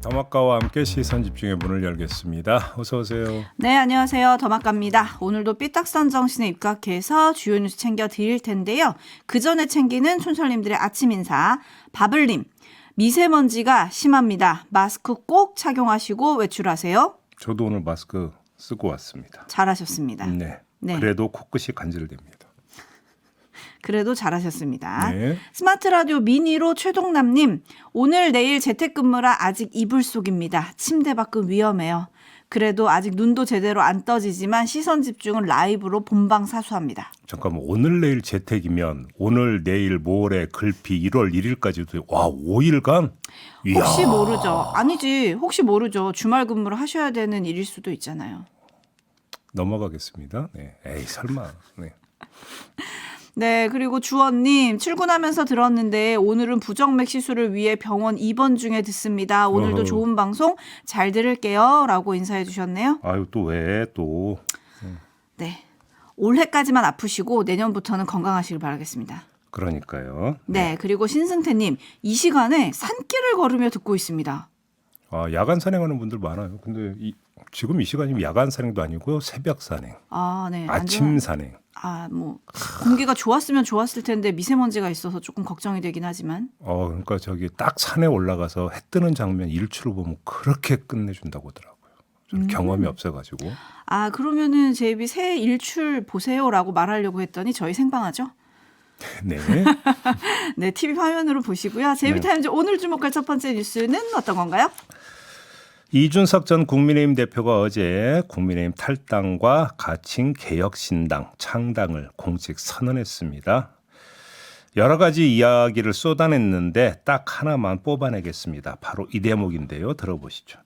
더마카와 함께 시선집중의 문을 열겠습니다. 어서 오세요. 네, 안녕하세요. 더마카입니다. 오늘도 삐딱선 정신에 입각해서 주요 뉴스 챙겨 드릴 텐데요. 그 전에 챙기는 촌철님들의 아침 인사. 바블님, 미세먼지가 심합니다. 마스크 꼭 착용하시고 외출하세요. 저도 오늘 마스크 쓰고 왔습니다. 잘하셨습니다. 네. 네. 그래도 코끝이 간질됩니다. 그래도 잘하셨습니다. 네. 스마트 라디오 미니로 최동남님, 오늘 내일 재택근무라 아직 이불 속입니다. 침대 밖은 위험해요. 그래도 아직 눈도 제대로 안 떠지지만 시선 집중은 라이브로 본방사수합니다. 잠깐만, 오늘 내일 재택이면 오늘 내일 모레 글피 1월 1일까지도 와 5일간? 이야. 혹시 모르죠. 아니지. 혹시 모르죠. 주말 근무를 하셔야 되는 일일 수도 있잖아요. 넘어가겠습니다. 네. 에이 설마. 네. 네, 그리고 주원님, 출근하면서 들었는데 오늘은 부정맥 시술을 위해 병원 입원 중에 듣습니다. 오늘도 어허. 좋은 방송 잘 들을게요. 라고 인사해 주셨네요. 아유 또 왜 또. 네, 올해까지만 아프시고 내년부터는 건강하시길 바라겠습니다. 그러니까요. 네, 그리고 신승태님, 이 시간에 산길을 걸으며 듣고 있습니다. 아, 야간 산행하는 분들 많아요. 근데 지금 이 시간이면 야간 산행도 아니고요. 새벽 산행, 아, 네. 아침 산행. 뭐 공기가 좋았으면 좋았을 텐데 미세먼지가 있어서 조금 걱정이 되긴 하지만. 그러니까 저기 딱 산에 올라가서 해 뜨는 장면 일출을 보면 그렇게 끝내준다고 하더라고요. 저는 경험이 없어가지고. 아, 그러면은 제이비 새 일출 보세요라고 말하려고 했더니 저희 생방하죠? 네. 네, TV 화면으로 보시고요. 제이비 네. 타임즈 오늘 주목할 첫 번째 뉴스는 어떤 건가요? 이준석 전 국민의힘 대표가 어제 국민의힘 탈당과 가칭 개혁신당 창당을 공식 선언했습니다. 여러 가지 이야기를 쏟아냈는데 딱 하나만 뽑아내겠습니다. 바로 이 대목인데요. 들어보시죠.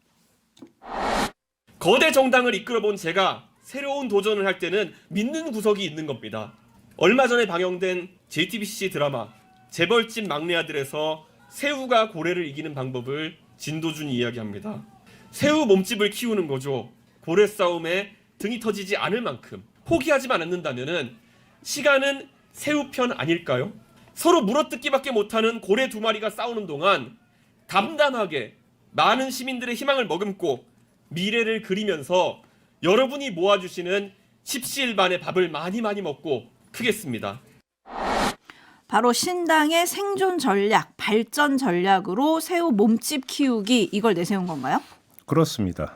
거대 정당을 이끌어본 제가 새로운 도전을 할 때는 믿는 구석이 있는 겁니다. 얼마 전에 방영된 JTBC 드라마 재벌집 막내 아들에서 새우가 고래를 이기는 방법을 진도준이 이야기합니다. 새우 몸집을 키우는 거죠. 고래 싸움에 등이 터지지 않을 만큼 포기하지만 않는다면은 시간은 새우 편 아닐까요? 서로 물어뜯기밖에 못하는 고래 두 마리가 싸우는 동안 담담하게 많은 시민들의 희망을 머금고 미래를 그리면서 여러분이 모아주시는 십시일반의 밥을 많이 먹고 크겠습니다. 바로 신당의 생존 전략, 발전 전략으로 새우 몸집 키우기 이걸 내세운 건가요? 그렇습니다.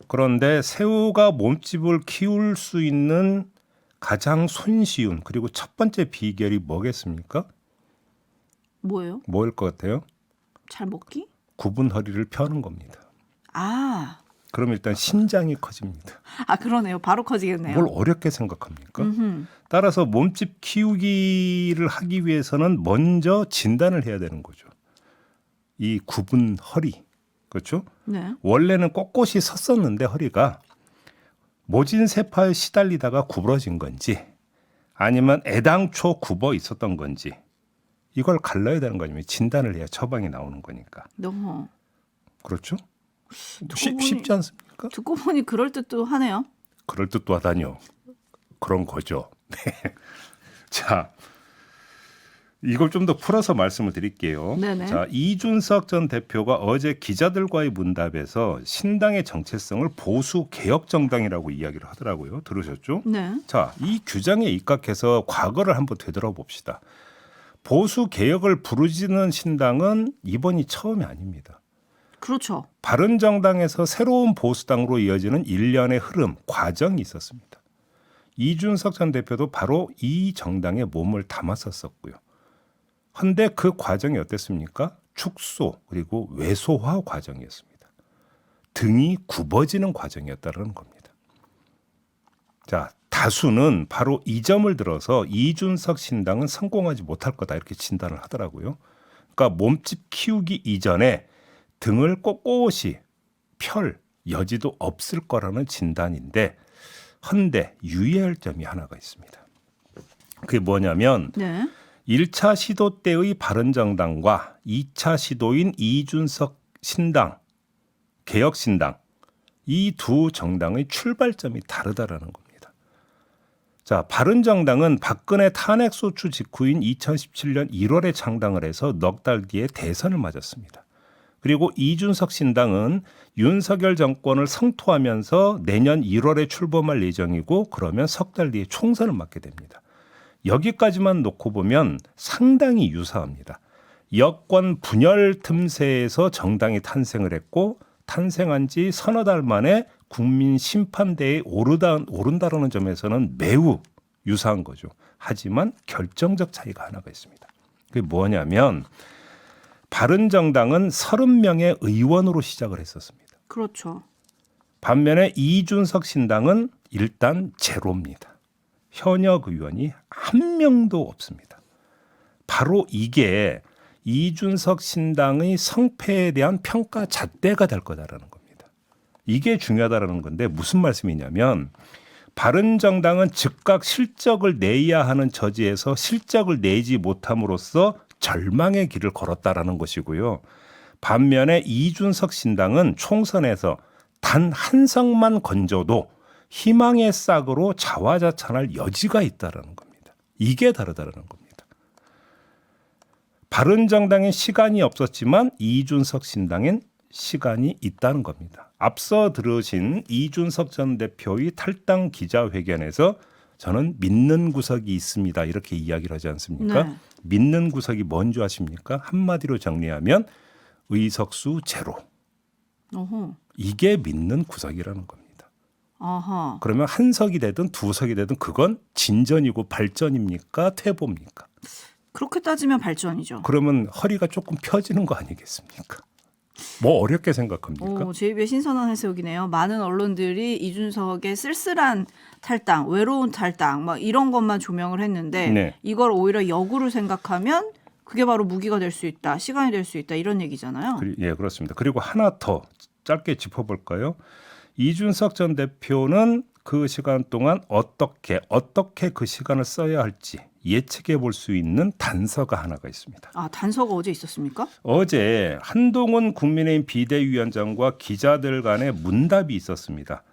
그런데 새우가 몸집을 키울 수 있는 가장 손쉬운 그리고 첫 번째 비결이 뭐겠습니까? 뭐예요? 뭐일 것 같아요? 잘 먹기? 굽은 허리를 펴는 겁니다. 아, 그럼 일단 신장이 커집니다. 그러네요. 바로 커지겠네요. 뭘 어렵게 생각합니까? 음흠. 따라서 몸집 키우기를 하기 위해서는 먼저 진단을 해야 되는 거죠. 이 굽은 허리. 그렇죠? 네. 원래는 꼿꼿이 섰었는데 허리가 모진 세파에 시달리다가 구부러진 건지 아니면 애당초 굽어 있었던 건지 이걸 갈라야 되는 거 아닙니까? 진단을 해야 처방이 나오는 거니까. 너무 그렇죠? 보니- 쉽지 않습니까? 듣고 보니 그럴듯도 하네요. 그럴 듯도 하다뇨. 그런 거죠. 네. 자, 이걸 좀 더 풀어서 말씀을 드릴게요. 네네. 자, 이준석 전 대표가 어제 기자들과의 문답에서 신당의 정체성을 보수 개혁 정당이라고 이야기를 하더라고요. 들으셨죠? 네. 자, 이 규정에 입각해서 과거를 한번 되돌아봅시다. 보수 개혁을 부르짖는 신당은 이번이 처음이 아닙니다. 그렇죠. 바른정당에서 새로운 보수당으로 이어지는 일련의 흐름, 과정이 있었습니다. 이준석 전 대표도 바로 이 정당에 몸을 담았었고요. 그런데 그 과정이 어땠습니까? 축소 그리고 왜소화 과정이었습니다. 등이 굽어지는 과정이었다는 겁니다. 자, 다수는 바로 이 점을 들어서 이준석 신당은 성공하지 못할 거다 이렇게 진단을 하더라고요. 그러니까 몸집 키우기 이전에 등을 꼿꼿이 펼 여지도 없을 거라는 진단인데 헌데 유의할 점이 하나가 있습니다. 그게 뭐냐면 네. 1차 시도 때의 바른정당과 2차 시도인 이준석 신당, 개혁신당 이 두 정당의 출발점이 다르다라는 겁니다. 자, 바른정당은 박근혜 탄핵소추 직후인 2017년 1월에 창당을 해서 넉 달 뒤에 대선을 맞았습니다. 그리고 이준석 신당은 윤석열 정권을 성토하면서 내년 1월에 출범할 예정이고 그러면 석 달 뒤에 총선을 맞게 됩니다. 여기까지만 놓고 보면 상당히 유사합니다. 여권 분열 틈새에서 정당이 탄생을 했고 탄생한 지 서너 달 만에 국민 심판대에 오른다라는 점에서는 매우 유사한 거죠. 하지만 결정적 차이가 하나가 있습니다. 그게 뭐냐면 바른정당은 30명의 의원으로 시작을 했었습니다. 그렇죠. 반면에 이준석 신당은 일단 제로입니다. 현역 의원이 한 명도 없습니다. 바로 이게 이준석 신당의 성패에 대한 평가 잣대가 될 거다라는 겁니다. 이게 중요하다라는 건데 무슨 말씀이냐면 바른정당은 즉각 실적을 내야 하는 처지에서 실적을 내지 못함으로써 절망의 길을 걸었다라는 것이고요. 반면에 이준석 신당은 총선에서 단 한 석만 건져도 희망의 싹으로 자화자찬할 여지가 있다라는 겁니다. 이게 다르다라는 겁니다. 바른정당엔 시간이 없었지만 이준석 신당엔 시간이 있다는 겁니다. 앞서 들으신 이준석 전 대표의 탈당 기자회견에서 저는 믿는 구석이 있습니다. 이렇게 이야기를 하지 않습니까? 네. 믿는 구석이 뭔지 아십니까? 한마디로 정리하면 의석수 제로. 어허. 이게 믿는 구석이라는 겁니다. 아하. 그러면 한 석이 되든 두 석이 되든 그건 진전이고 발전입니까? 퇴보입니까? 그렇게 따지면 발전이죠. 그러면 허리가 조금 펴지는 거 아니겠습니까? 뭐 어렵게 생각합니까? 제2의 신선한 해석이네요. 많은 언론들이 이준석의 쓸쓸한 탈당, 외로운 탈당 막 이런 것만 조명을 했는데 네. 이걸 오히려 역으로 생각하면 그게 바로 무기가 될 수 있다. 시간이 될 수 있다. 이런 얘기잖아요. 예, 그렇습니다. 그리고 하나 더 짧게 짚어볼까요? 이준석 전 대표는 그 시간 동안 어떻게 그 시간을 써야 할지 예측해 볼 수 있는 단서가 하나가 있습니다. 아, 단서가 어제 있었습니까? 어제 한동훈 국민의힘 비대위원장과 기자들 간의 문답이 있었습니다.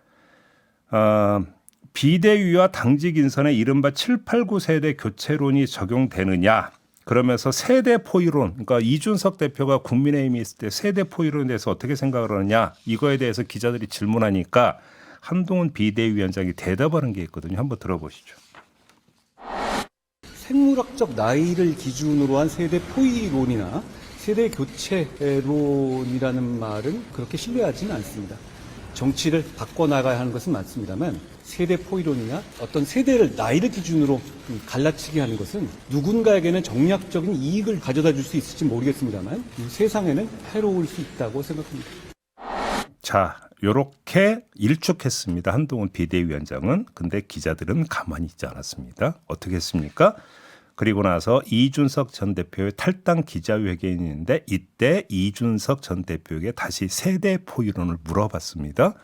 비대위와 당직 인선에 이른바 7, 8, 9세대 교체론이 적용되느냐. 그러면서 세대 포위론, 그러니까 이준석 대표가 국민의힘에 있을 때 세대 포위론에 대해서 어떻게 생각을 하느냐. 이거에 대해서 기자들이 질문하니까 한동훈 비대위원장이 대답하는 게 있거든요. 한번 들어보시죠. 생물학적 나이를 기준으로 한 세대 포위론이나 세대 교체론이라는 말은 그렇게 신뢰하지는 않습니다. 정치를 바꿔나가야 하는 것은 맞습니다만 세대 포위론이나 어떤 세대를 나이를 기준으로 갈라치기 하는 것은 누군가에게는 정략적인 이익을 가져다 줄 수 있을지 모르겠습니다만 세상에는 해로울 수 있다고 생각합니다. 자, 요렇게 일축했습니다. 한동훈 비대위원장은. 근데 기자들은 가만히 있지 않았습니다. 어떻게 했습니까? 그리고 나서 이준석 전 대표의 탈당 기자회견이 있는데 이때 이준석 전 대표에게 다시 세대 포위론을 물어봤습니다.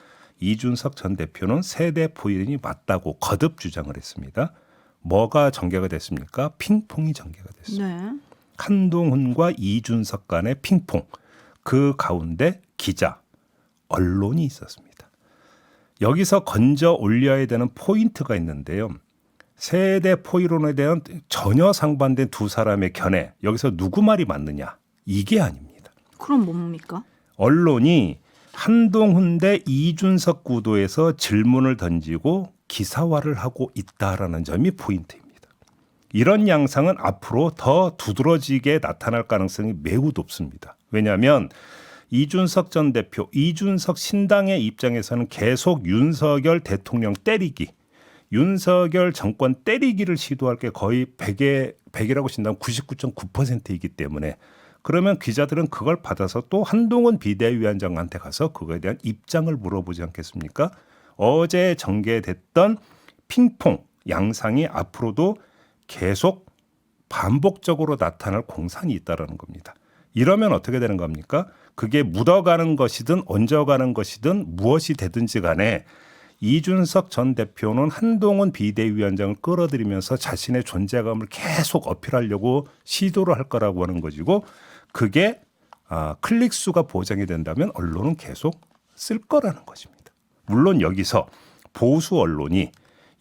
이준석 전 대표는 세대 포위론이 맞다고 거듭 주장을 했습니다. 뭐가 전개가 됐습니까? 핑퐁이 전개가 됐습니다. 네. 한동훈과 이준석 간의 핑퐁. 그 가운데 기자, 언론이 있었습니다. 여기서 건져 올려야 되는 포인트가 있는데요. 세대 포위론에 대한 전혀 상반된 두 사람의 견해. 여기서 누구 말이 맞느냐? 이게 아닙니다. 그럼 뭡니까? 언론이 한동훈 대 이준석 구도에서 질문을 던지고 기사화를 하고 있다라는 점이 포인트입니다. 이런 양상은 앞으로 더 두드러지게 나타날 가능성이 매우 높습니다. 왜냐하면 이준석 전 대표, 이준석 신당의 입장에서는 계속 윤석열 대통령 때리기, 윤석열 정권 때리기를 시도할 게 거의 100이라고 친다면 99.9%이기 때문에 그러면 기자들은 그걸 받아서 또 한동훈 비대위원장한테 가서 그거에 대한 입장을 물어보지 않겠습니까? 어제 전개됐던 핑퐁 양상이 앞으로도 계속 반복적으로 나타날 공산이 있다는 겁니다. 이러면 어떻게 되는 겁니까? 그게 묻어가는 것이든 얹어가는 것이든 무엇이 되든지 간에 이준석 전 대표는 한동훈 비대위원장을 끌어들이면서 자신의 존재감을 계속 어필하려고 시도를 할 거라고 하는 것이고 그게 클릭 수가 보장이 된다면 언론은 계속 쓸 거라는 것입니다. 물론 여기서 보수 언론이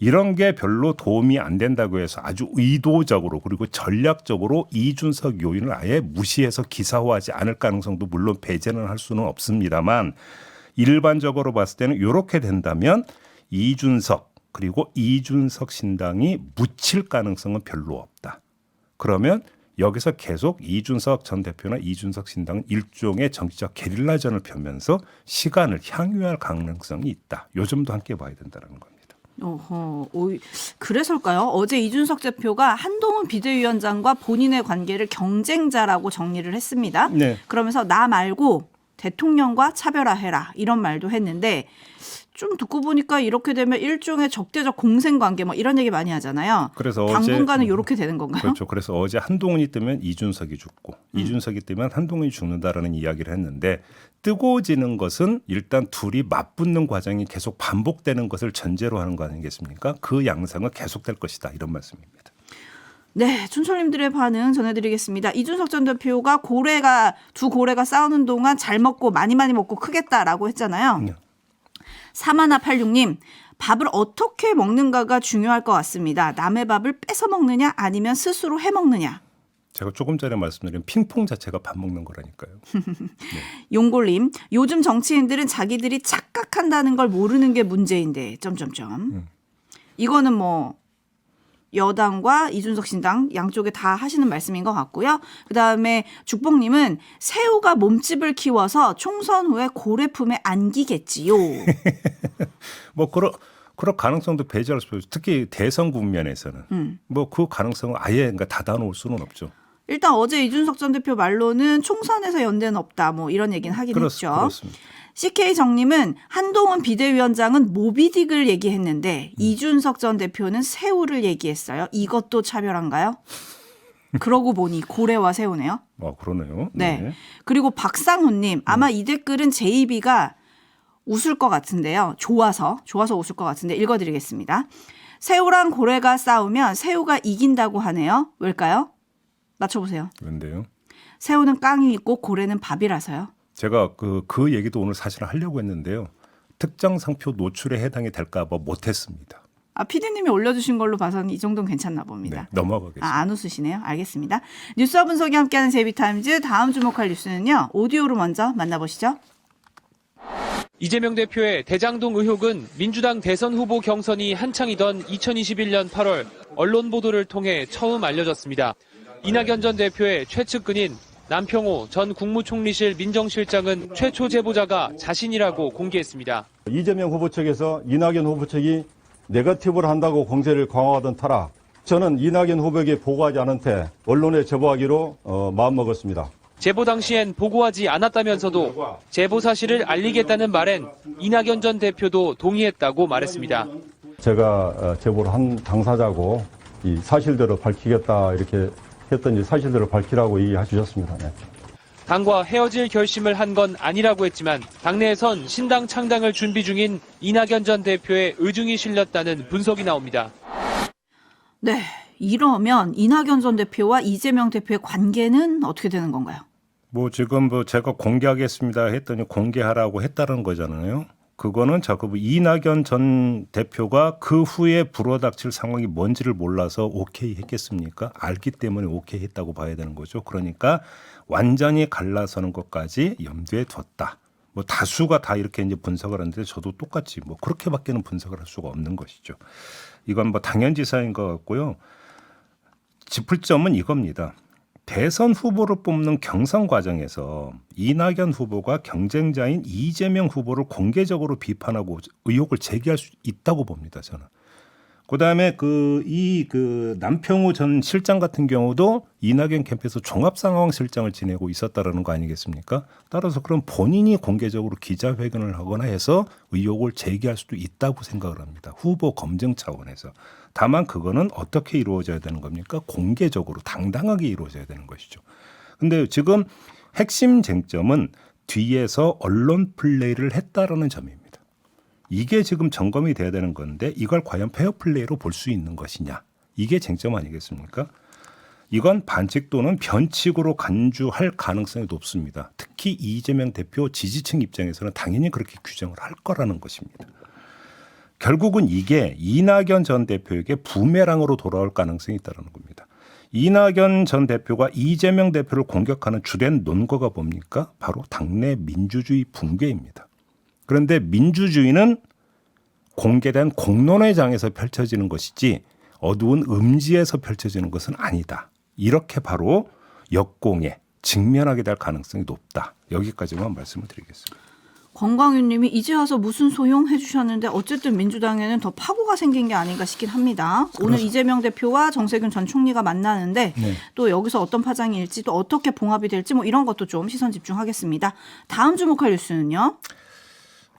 이런 게 별로 도움이 안 된다고 해서 아주 의도적으로 그리고 전략적으로 이준석 요인을 아예 무시해서 기사화하지 않을 가능성도 물론 배제는 할 수는 없습니다만 일반적으로 봤을 때는 이렇게 된다면 이준석 그리고 이준석 신당이 묻힐 가능성은 별로 없다. 그러면 여기서 계속 이준석 전 대표나 이준석 신당은 일종의 정치적 게릴라전을 펴면서 시간을 향유할 가능성이 있다. 요 점도 함께 봐야 된다는 겁니다. 그래서일까요? 어제 이준석 대표가 한동훈 비대위원장과 본인의 관계를 경쟁자라고 정리를 했습니다. 네. 그러면서 나 말고 대통령과 차별화해라 이런 말도 했는데 좀 듣고 보니까 이렇게 되면 일종의 적대적 공생관계 뭐 이런 얘기 많이 하잖아요. 그래서 당분간은 이렇게 되는 건가요? 그렇죠. 그래서 어제 한동훈이 뜨면 이준석이 죽고 이준석이 뜨면 한동훈이 죽는다라는 이야기를 했는데 뜨거워지는 것은 일단 둘이 맞붙는 과정이 계속 반복되는 것을 전제로 하는 거 아니겠습니까? 그 양상은 계속될 것이다 이런 말씀입니다. 네, 춘철님들의 반응 전해드리겠습니다. 이준석 전 대표가 두 고래가 싸우는 동안 잘 먹고 많이 먹고 크겠다라고 했잖아요. 네. 3186님, 밥을 어떻게 먹는가가 중요할 것 같습니다. 남의 밥을 뺏어 먹느냐 아니면 스스로 해 먹느냐. 제가 조금 전에 말씀드린 핑퐁 자체가 밥 먹는 거라니까요. 용골님, 요즘 정치인들은 자기들이 착각한다는 걸 모르는 게 문제인데. 이거는 뭐 여당과 이준석 신당 양쪽에 다 하시는 말씀인 것 같고요. 그다음에 죽봉님은 새우가 몸집을 키워서 총선 후에 고래 품에 안기겠지요. 뭐 그럴 가능성도 배제할 수 없죠. 특히 대선 국면에서는 뭐 그 가능성을 아예 그러니까 닫아놓을 수는 없죠. 일단 어제 이준석 전 대표 말로는 총선에서 연대는 없다 뭐 이런 얘기는 하긴 했죠. 그렇습니다. CK 정님은 한동훈 비대위원장은 모비딕을 얘기했는데 이준석 전 대표는 새우를 얘기했어요. 이것도 차별한가요? 그러고 보니 고래와 새우네요. 그러네요. 네. 그리고 박상훈님 아마 이 댓글은 JB가 웃을 것 같은데요. 좋아서 웃을 것 같은데 읽어드리겠습니다. 새우랑 고래가 싸우면 새우가 이긴다고 하네요. 왜일까요? 맞춰보세요. 그런데요. 새우는 깡이 있고 고래는 밥이라서요. 제가 그 얘기도 오늘 사실 하려고 했는데요. 특정 상표 노출에 해당이 될까 봐 못했습니다. PD님이 올려주신 걸로 봐서는 이 정도는 괜찮나 봅니다. 네, 넘어가겠습니다. 안 웃으시네요. 알겠습니다. 뉴스와 분석이 함께하는 제이비타임즈 다음 주목할 뉴스는요. 오디오로 먼저 만나보시죠. 이재명 대표의 대장동 의혹은 민주당 대선 후보 경선이 한창이던 2021년 8월 언론 보도를 통해 처음 알려졌습니다. 이낙연 전 대표의 최측근인 남평호 전 국무총리실 민정실장은 최초 제보자가 자신이라고 공개했습니다. 이재명 후보 측에서 이낙연 후보 측이 네거티브를 한다고 공세를 강화하던 터라 저는 이낙연 후보에게 보고하지 않은 채 언론에 제보하기로 마음먹었습니다. 제보 당시엔 보고하지 않았다면서도 제보 사실을 알리겠다는 말엔 이낙연 전 대표도 동의했다고 말했습니다. 제가 제보를 한 당사자고 이 사실대로 밝히겠다 이렇게 했더니 사실대로 밝히라고 얘기하셨습니다. 네. 당과 헤어질 결심을 한 건 아니라고 했지만 당내에선 신당 창당을 준비 중인 이낙연 전 대표의 의중이 실렸다는 분석이 나옵니다. 네, 이러면 이낙연 전 대표와 이재명 대표의 관계는 어떻게 되는 건가요? 뭐 지금 제가 공개하겠습니다 했더니 공개하라고 했다는 거잖아요. 그거는 이낙연 전 대표가 그 후에 불어닥칠 상황이 뭔지를 몰라서 오케이 했겠습니까? 알기 때문에 오케이 했다고 봐야 되는 거죠. 그러니까 완전히 갈라서는 것까지 염두에 뒀다. 뭐 다수가 다 이렇게 이제 분석을 하는데 저도 똑같이 뭐 그렇게밖에는 분석을 할 수가 없는 것이죠. 이건 뭐 당연지사인 것 같고요. 짚을 점은 이겁니다. 대선 후보를 뽑는 경선 과정에서 이낙연 후보가 경쟁자인 이재명 후보를 공개적으로 비판하고 의혹을 제기할 수 있다고 봅니다. 저는. 그다음에 남평호 전 실장 같은 경우도 이낙연 캠프에서 종합상황실장을 지내고 있었다라는 거 아니겠습니까? 따라서 그럼 본인이 공개적으로 기자회견을 하거나 해서 의혹을 제기할 수도 있다고 생각을 합니다. 후보 검증 차원에서. 다만 그거는 어떻게 이루어져야 되는 겁니까? 공개적으로 당당하게 이루어져야 되는 것이죠. 근데 지금 핵심 쟁점은 뒤에서 언론 플레이를 했다라는 점입니다. 이게 지금 점검이 돼야 되는 건데 이걸 과연 페어플레이로 볼 수 있는 것이냐. 이게 쟁점 아니겠습니까? 이건 반칙 또는 변칙으로 간주할 가능성이 높습니다. 특히 이재명 대표 지지층 입장에서는 당연히 그렇게 규정을 할 거라는 것입니다. 결국은 이게 이낙연 전 대표에게 부메랑으로 돌아올 가능성이 있다는 겁니다. 이낙연 전 대표가 이재명 대표를 공격하는 주된 논거가 뭡니까? 바로 당내 민주주의 붕괴입니다. 그런데 민주주의는 공개된 공론회장에서 펼쳐지는 것이지 어두운 음지에서 펼쳐지는 것은 아니다. 이렇게 바로 역공에 직면하게 될 가능성이 높다. 여기까지만 말씀을 드리겠습니다. 권광윤님이 이제 와서 무슨 소용 해주셨는데 어쨌든 민주당에는 더 파고가 생긴 게 아닌가 싶긴 합니다. 오늘 이재명 대표와 정세균 전 총리가 만나는데 네. 또 여기서 어떤 파장이 일지 또 어떻게 봉합이 될지 뭐 이런 것도 좀 시선 집중하겠습니다. 다음 주목할 뉴스는요.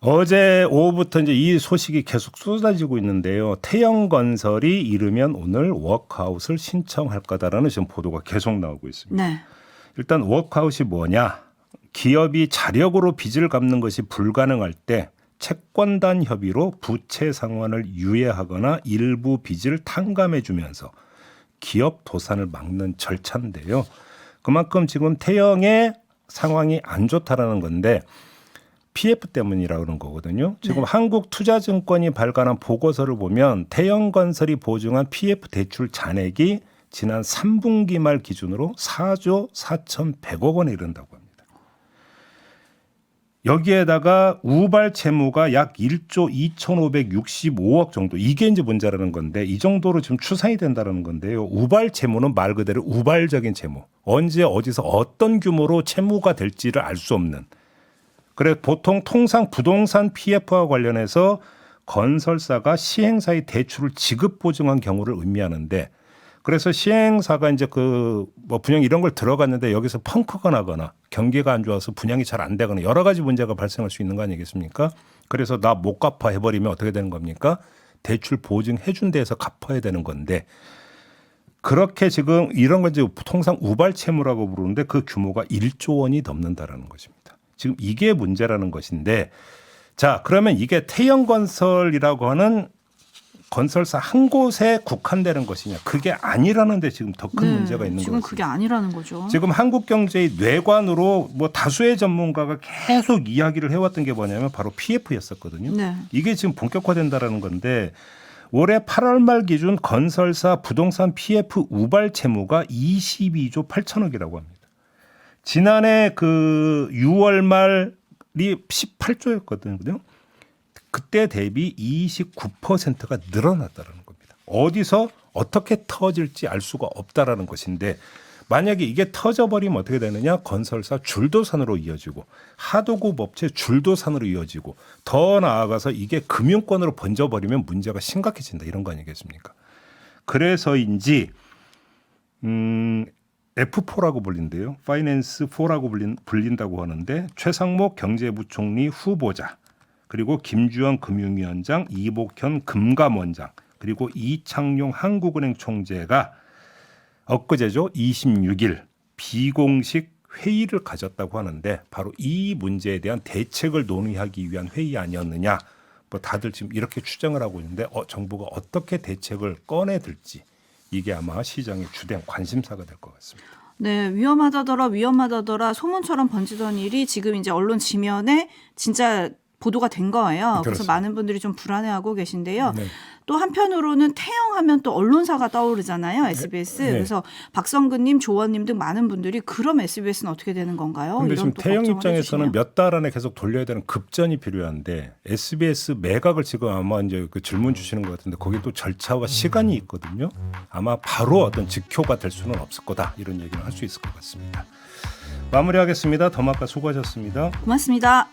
어제 오후부터 이제 이 소식이 계속 쏟아지고 있는데요. 태영건설이 이르면 오늘 워크아웃을 신청할 거다라는 지금 보도가 계속 나오고 있습니다. 네. 일단 워크아웃이 뭐냐? 기업이 자력으로 빚을 갚는 것이 불가능할 때 채권단 협의로 부채 상환을 유예하거나 일부 빚을 탕감해 주면서 기업 도산을 막는 절차인데요. 그만큼 지금 태영의 상황이 안 좋다라는 건데 PF 때문이라고 그런 거거든요. 지금 한국투자증권이 발간한 보고서를 보면 태영건설이 보증한 PF 대출 잔액이 지난 3분기 말 기준으로 4조 4,100억 원에 이른다고 합니다. 여기에다가 우발 채무가 약 1조 2,565억 정도. 이게 이제 문제라는 건데 이 정도로 지금 추산이 된다는 건데요. 우발 채무는 말 그대로 우발적인 채무. 언제 어디서 어떤 규모로 채무가 될지를 알 수 없는. 그래 보통 통상 부동산 PF와 관련해서 건설사가 시행사의 대출을 지급 보증한 경우를 의미하는데 그래서 시행사가 이제 그 뭐 분양 이런 걸 들어갔는데 여기서 펑크가 나거나 경기가 안 좋아서 분양이 잘 안 되거나 여러 가지 문제가 발생할 수 있는 거 아니겠습니까? 그래서 나 못 갚아 해버리면 어떻게 되는 겁니까? 대출 보증해 준 데에서 갚아야 되는 건데 그렇게 지금 이런 건 이제 통상 우발 채무라고 부르는데 그 규모가 1조 원이 넘는다라는 것입니다. 지금 이게 문제라는 것인데 자 그러면 이게 태영건설이라고 하는 건설사 한 곳에 국한되는 것이냐 그게 아니라는데 지금 더 큰 문제가 있는 거죠. 지금 그게 아니라는 거죠. 지금 한국경제의 뇌관으로 뭐 다수의 전문가가 계속 이야기를 해왔던 게 뭐냐면 바로 PF였었거든요. 네. 이게 지금 본격화된다라는 건데 올해 8월 말 기준 건설사 부동산 PF 우발 채무가 22조 8천억이라고 합니다. 지난해 그 6월 말이 18조였거든요. 그때 대비 29%가 늘어났다는 겁니다. 어디서 어떻게 터질지 알 수가 없다라는 것인데 만약에 이게 터져버리면 어떻게 되느냐? 건설사 줄도산으로 이어지고 하도급 업체 줄도산으로 이어지고 더 나아가서 이게 금융권으로 번져버리면 문제가 심각해진다 이런 거 아니겠습니까? 그래서인지 F4라고 불린대요. 파이낸스 4라고 불린다고 하는데 최상목 경제부총리 후보자 그리고 김주영 금융위원장, 이복현 금감원장, 그리고 이창용 한국은행 총재가 엊그제죠 26일 비공식 회의를 가졌다고 하는데 바로 이 문제에 대한 대책을 논의하기 위한 회의 아니었느냐. 뭐 다들 지금 이렇게 추정을 하고 있는데 정부가 어떻게 대책을 꺼내들지 이게 아마 시장의 주된 관심사가 될 것 같습니다. 네, 위험하다더라 소문처럼 번지던 일이 지금 이제 언론 지면에 진짜 보도가 된 거예요. 그래서 그렇습니다. 많은 분들이 좀 불안해하고 계신데요. 네. 또 한편으로는 태영하면 또 언론사가 떠오르잖아요. SBS. 네. 그래서 박성근님, 조원님 등 많은 분들이 그럼 SBS는 어떻게 되는 건가요? 그런데 지금 또 태영 걱정을 입장에서는 해주시네요. 몇 달 안에 계속 돌려야 되는 급전이 필요한데 SBS 매각을 지금 아마 이제 그 질문 주시는 것 같은데 거기 또 절차와 시간이 있거든요. 아마 바로 어떤 직효가 될 수는 없을 거다 이런 얘기를 할 수 있을 것 같습니다. 마무리하겠습니다. 더마카 수고하셨습니다. 고맙습니다.